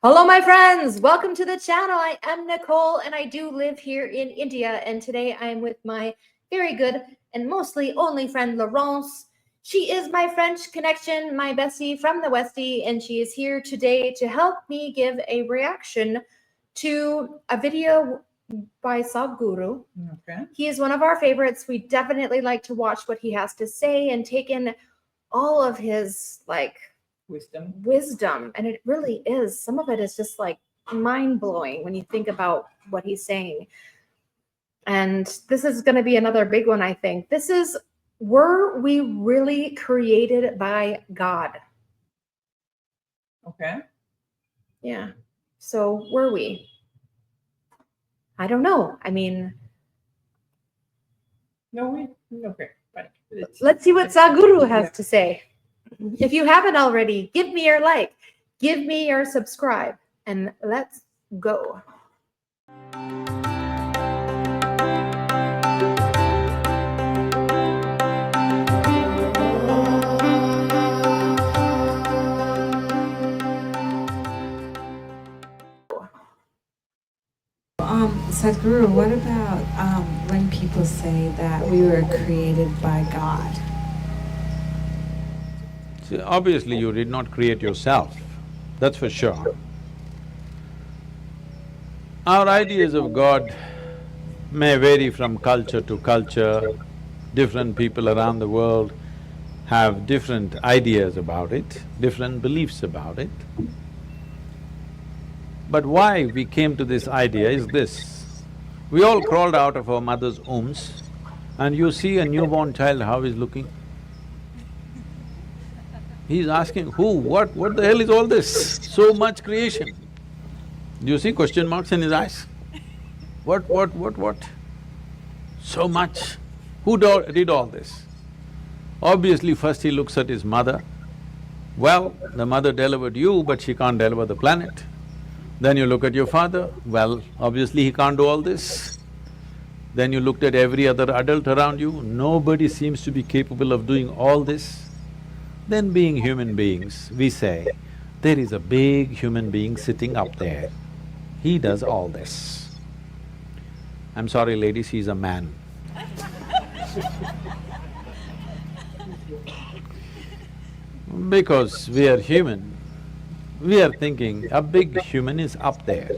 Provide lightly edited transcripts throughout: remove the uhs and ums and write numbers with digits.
Hello, my friends. Welcome to the channel. I am Nicole and I do live here in India. And today I am with my very good and mostly only friend, Laurence. She is my French connection, my bestie from the Westie, and she is here today to help me give a reaction to a video by Sadhguru. Okay. He is one of our favorites. We definitely like to watch what he has to say and take in all of his wisdom, and it really is. Some of it is just like mind-blowing when you think about what he's saying. And this is going to be another big one, I think. This is, were we really created by God? Okay. Yeah. So were we? I don't know. I mean, no, okay, fine. Let's see what Sadhguru has to say. If you haven't already, give me your like, give me your subscribe, and let's go. Sadhguru, what about when people say that we were created by God? See, obviously you did not create yourself, that's for sure. Our ideas of God may vary from culture to culture. Different people around the world have different ideas about it, different beliefs about it. But why we came to this idea is this. We all crawled out of our mother's wombs and you see a newborn child how he's looking. He's asking, who, what the hell is all this? So much creation. Do you see question marks in his eyes? What? So much. Who did all this? Obviously first he looks at his mother. Well, the mother delivered you, but she can't deliver the planet. Then you look at your father, well, obviously he can't do all this. Then you looked at every other adult around you, nobody seems to be capable of doing all this. Then being human beings, we say, there is a big human being sitting up there, he does all this. I'm sorry ladies, he's a man. Because we are human, we are thinking a big human is up there.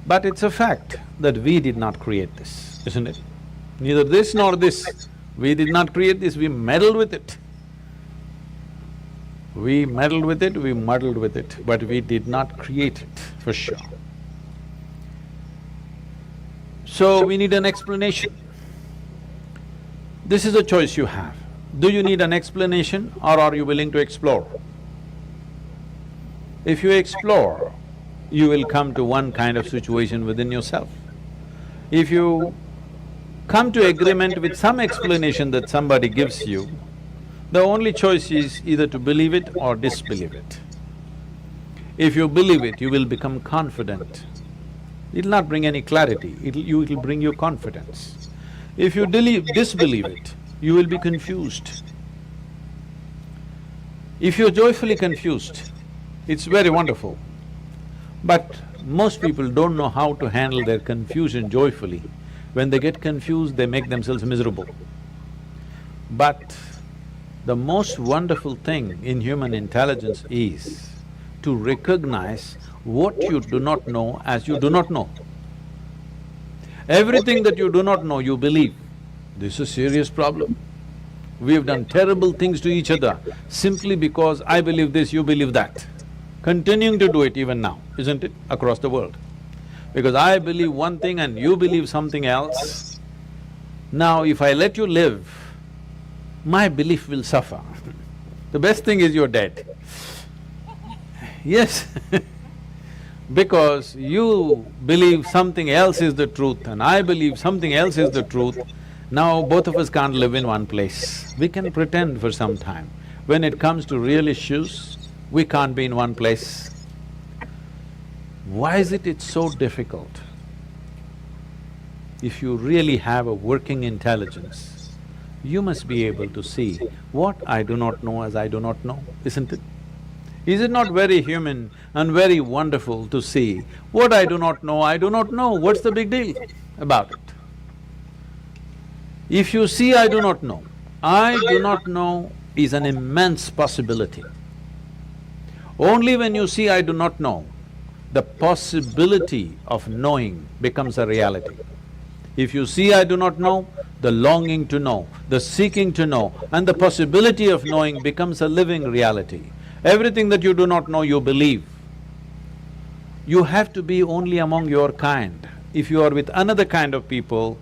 But it's a fact that we did not create this, isn't it? Neither this nor this. We did not create this, we meddled with it. We meddled with it, we muddled with it, but we did not create it, for sure. So we need an explanation. This is a choice you have. Do you need an explanation or are you willing to explore? If you explore, you will come to one kind of situation within yourself. If you come to agreement with some explanation that somebody gives you, the only choice is either to believe it or disbelieve it. If you believe it, you will become confident. It'll not bring any clarity, it'll bring you confidence. If you disbelieve it, you will be confused. If you're joyfully confused, it's very wonderful. But most people don't know how to handle their confusion joyfully. When they get confused, they make themselves miserable. But the most wonderful thing in human intelligence is to recognize what you do not know as you do not know. Everything that you do not know, you believe. This is a serious problem. We have done terrible things to each other simply because I believe this, you believe that. Continuing to do it even now, isn't it, across the world? Because I believe one thing and you believe something else. Now if I let you live, my belief will suffer. The best thing is you're dead. Yes because you believe something else is the truth and I believe something else is the truth, now both of us can't live in one place. We can pretend for some time. When it comes to real issues, we can't be in one place. Why is it it's so difficult? If you really have a working intelligence, you must be able to see what I do not know as I do not know, isn't it? Is it not very human and very wonderful to see, what I do not know, I do not know, what's the big deal about it? If you see I do not know is an immense possibility. Only when you see I do not know, the possibility of knowing becomes a reality. If you see I do not know, the longing to know, the seeking to know, and the possibility of knowing becomes a living reality. Everything that you do not know, you believe. You have to be only among your kind. If you are with another kind of people,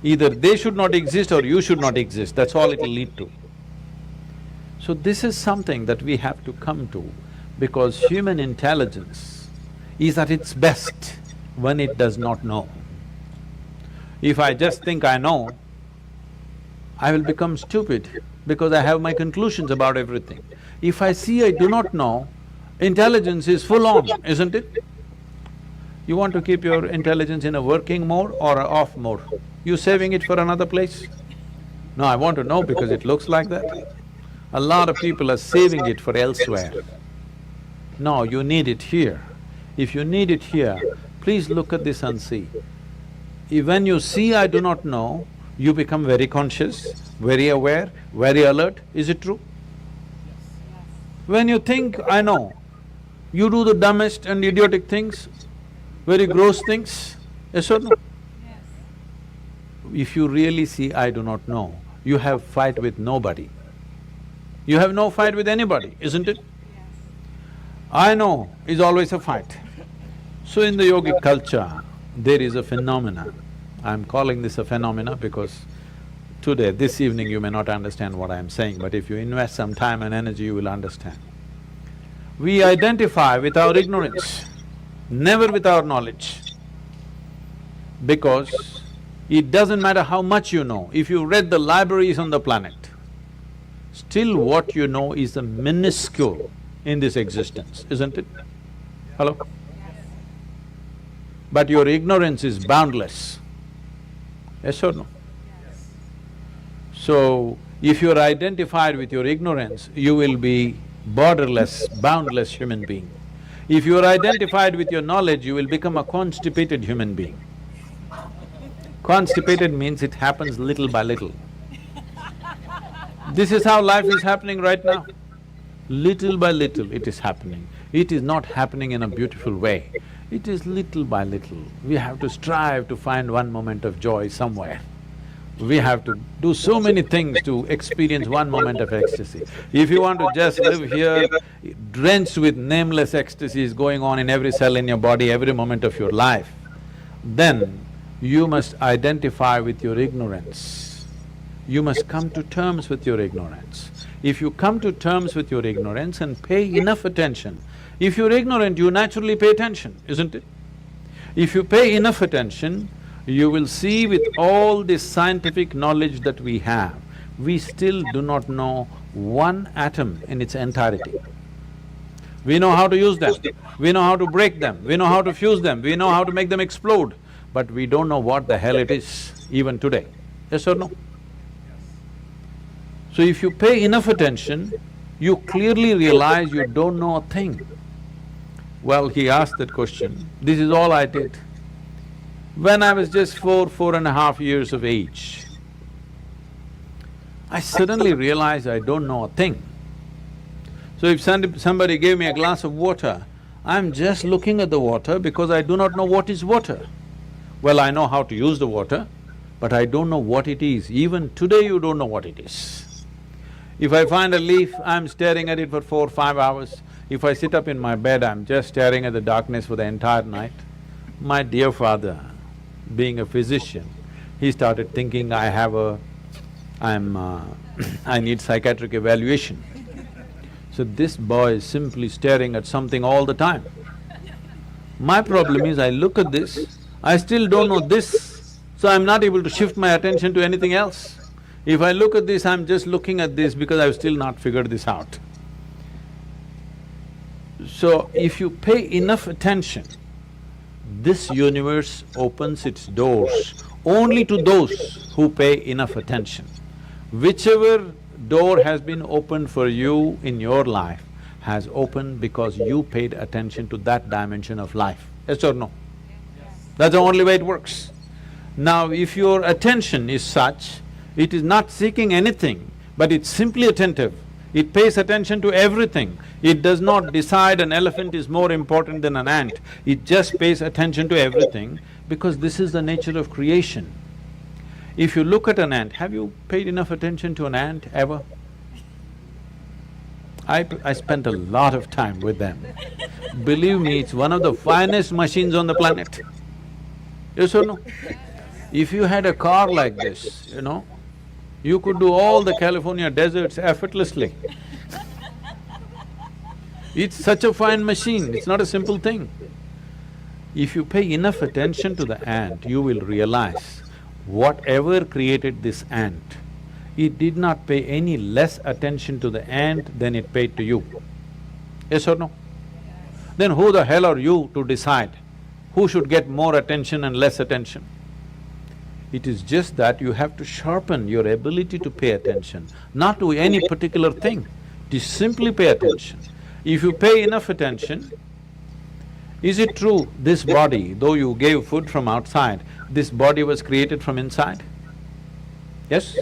either they should not exist or you should not exist, that's all it'll lead to. So this is something that we have to come to, because human intelligence is at its best when it does not know. If I just think I know, I will become stupid because I have my conclusions about everything. If I see I do not know, intelligence is full on, isn't it? You want to keep your intelligence in a working mode or a off mode? You saving it for another place? No, I want to know because it looks like that. A lot of people are saving it for elsewhere. No, you need it here. If you need it here, please look at this and see. When you see I do not know, you become very conscious, very aware, very alert, is it true? When you think I know, you do the dumbest and idiotic things, very gross things, yes or no? If you really see I do not know, you have fight with nobody. You have no fight with anybody, isn't it? I know is always a fight. So in the yogic culture, there is a phenomena. I'm calling this a phenomena because today, this evening, you may not understand what I'm saying, but if you invest some time and energy, you will understand. We identify with our ignorance, never with our knowledge, because it doesn't matter how much you know. If you read the libraries on the planet, still what you know is the minuscule in this existence, isn't it? Hello? But your ignorance is boundless. Yes or no? So, if you're identified with your ignorance, you will be borderless, boundless human being. If you're identified with your knowledge, you will become a constipated human being. Constipated means it happens little by little. This is how life is happening right now. Little by little it is happening. It is not happening in a beautiful way. It is little by little. We have to strive to find one moment of joy somewhere. We have to do so many things to experience one moment of ecstasy. If you want to just live here, drenched with nameless ecstasies going on in every cell in your body, every moment of your life, then you must identify with your ignorance. You must come to terms with your ignorance. If you come to terms with your ignorance and pay enough attention, if you're ignorant, you naturally pay attention, isn't it? If you pay enough attention, you will see with all this scientific knowledge that we have, we still do not know one atom in its entirety. We know how to use them, we know how to break them, we know how to fuse them, we know how to make them explode, but we don't know what the hell it is even today, yes or no? So if you pay enough attention, you clearly realize you don't know a thing. Well, he asked that question, this is all I did. When I was just 4.5 years of age, I suddenly realized I don't know a thing. So if somebody gave me a glass of water, I'm just looking at the water because I do not know what is water. Well, I know how to use the water, but I don't know what it is. Even today you don't know what it is. If I find a leaf, I'm staring at it for 4 or 5 hours. If I sit up in my bed, I'm just staring at the darkness for the entire night. My dear father, being a physician, he started thinking I need psychiatric evaluation. So this boy is simply staring at something all the time. My problem is I look at this, I still don't know this, so I'm not able to shift my attention to anything else. If I look at this, I'm just looking at this because I've still not figured this out. So if you pay enough attention, this universe opens its doors only to those who pay enough attention. Whichever door has been opened for you in your life has opened because you paid attention to that dimension of life. Yes or no? That's the only way it works. Now, if your attention is such, it is not seeking anything, but it's simply attentive. It pays attention to everything. It does not decide an elephant is more important than an ant. It just pays attention to everything because this is the nature of creation. If you look at an ant, have you paid enough attention to an ant ever? I spent a lot of time with them. Believe me, it's one of the finest machines on the planet. Yes or no? If you had a car like this, you could do all the California deserts effortlessly. It's such a fine machine, it's not a simple thing. If you pay enough attention to the ant, you will realize whatever created this ant, it did not pay any less attention to the ant than it paid to you. Yes or no? Then who the hell are you to decide who should get more attention and less attention? It is just that you have to sharpen your ability to pay attention, not to any particular thing, to simply pay attention. If you pay enough attention, is it true this body, though you gave food from outside, this body was created from inside? Yes?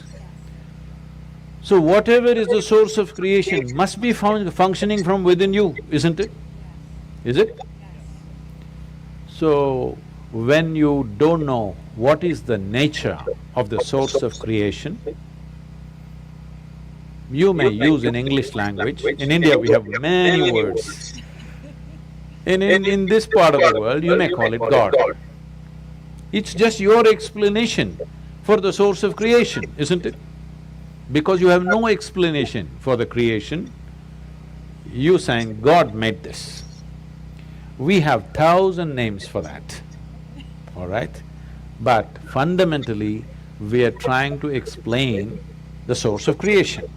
So whatever is the source of creation must be functioning from within you, isn't it? Is it? So, when you don't know what is the nature of the source of creation, you may use in English language. In India we have many words. In this part of the world, you may call it God. It's just your explanation for the source of creation, isn't it? Because you have no explanation for the creation, you saying, God made this. We have 1,000 names for that, all right? But fundamentally, we are trying to explain the source of creation.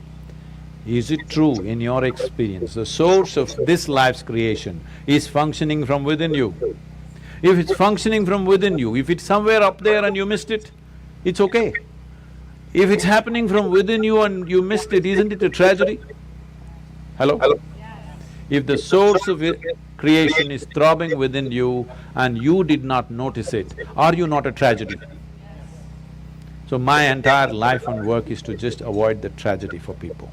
Is it true in your experience, the source of this life's creation is functioning from within you? If it's functioning from within you, if it's somewhere up there and you missed it, it's okay. If it's happening from within you and you missed it, isn't it a tragedy? Hello? If the source of creation is throbbing within you and you did not notice it, are you not a tragedy? So my entire life and work is to just avoid the tragedy for people.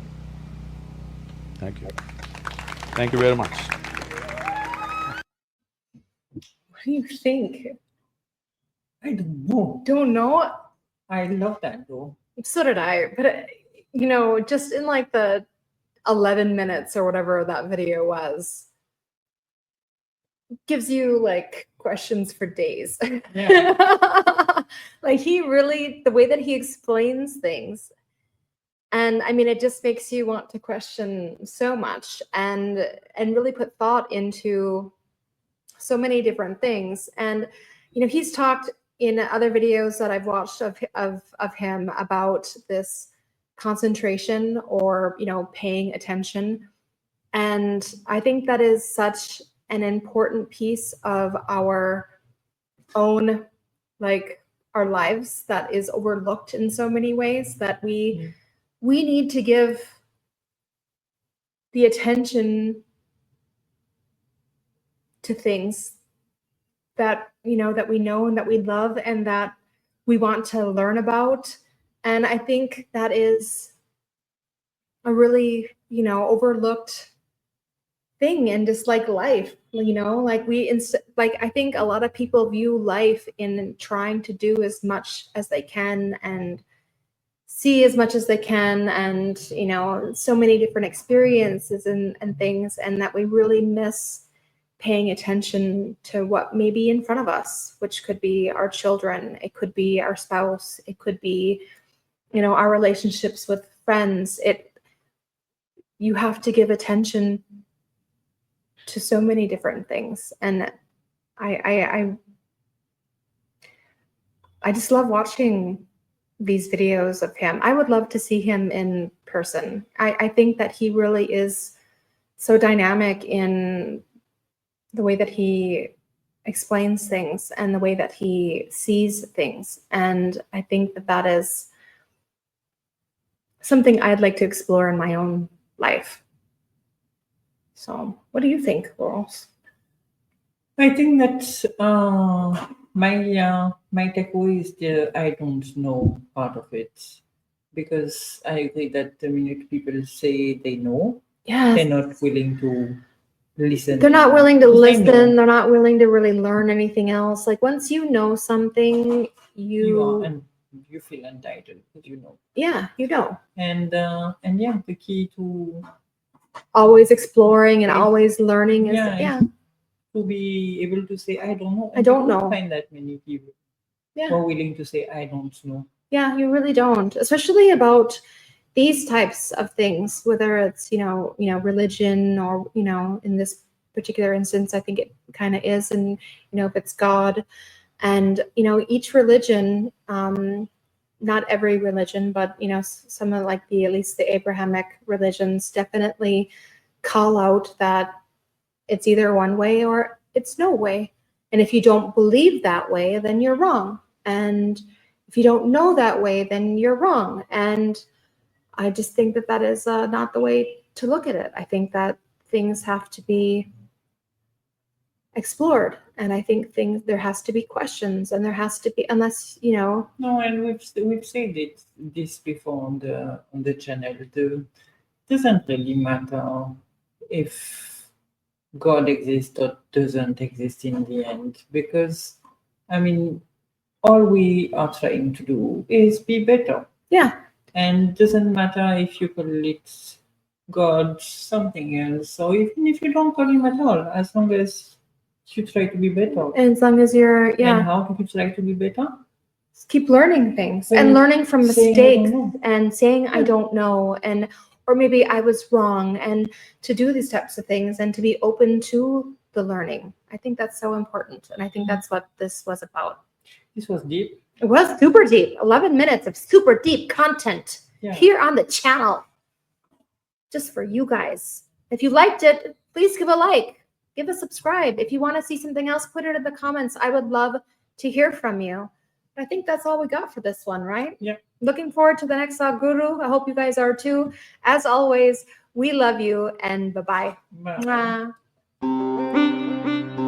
Thank you. Thank you very much. What do you think? I don't know. Don't know? I love that though. So did I, but just in like the 11 minutes or whatever that video was, gives you like questions for days. Yeah. Like he really, the way that he explains things, and I mean, it just makes you want to question so much and really put thought into so many different things. And he's talked in other videos that I've watched of him about this concentration or paying attention, and I think that is such an important piece of our own, like our lives, that is overlooked in so many ways, that we need to give the attention to things that that we know and that we love and that we want to learn about. And I think that is a really overlooked thing in just like life, like I think a lot of people view life in trying to do as much as they can and see as much as they can, and so many different experiences and things, and that we really miss paying attention to what may be in front of us, which could be our children, it could be our spouse, it could be our relationships with friends. You have to give attention to so many different things, and I just love watching these videos of him. I would love to see him in person. I think that he really is so dynamic in the way that he explains things and the way that he sees things. And I think that that is something I'd like to explore in my own life. So what do you think, Laurence? I think that my takeaway is the I don't know part of it, because I agree that the minute people say they know, Yes. they're not willing to listen. They're not willing to Because they listen. know They're not willing to really learn anything else. Like once you know something, you are, and you feel entitled because you know. yeah, you know. And yeah, the key to Always exploring and Right. always learning is Yeah, yeah. to be able to say I don't know. I don't you know. Find that many people Yeah. who are willing to say I don't know. Yeah, you really don't. Especially about these types of things, whether it's, religion or, in this particular instance, I think it kind of is, and, if it's God. And, each religion, not every religion, but, some of like at least the Abrahamic religions definitely call out that it's either one way or it's no way. And if you don't believe that way, then you're wrong. And if you don't know that way, then you're wrong. And I just think that that is not the way to look at it. I think that things have to be explored, and I think there has to be questions, and there has to be, unless No, and we've said this before on the channel. It doesn't really matter if God exists or doesn't exist in the end, because I mean, all we are trying to do is be better. Yeah. And doesn't matter if you call it God, something else, or even if you don't call him at all, as long as you try to be better. And as long as you're, And how do you try to be better? Keep learning things Well, and learning from saying, mistakes "I don't know." and saying I Yeah. don't know, and or maybe I was wrong, and to do these types of things and to be open to the learning. I think that's so important, and I think that's what this was about. This was deep. It was super deep. 11 minutes of super deep content here on the channel, just for you guys. If you liked it, please give a like, give a subscribe. If you want to see something else, put it in the comments. I would love to hear from you. I think that's all we got for this one, right? Yeah. Looking forward to the next Sadhguru. I hope you guys are too. As always, we love you, and bye-bye. Bye. Mwah.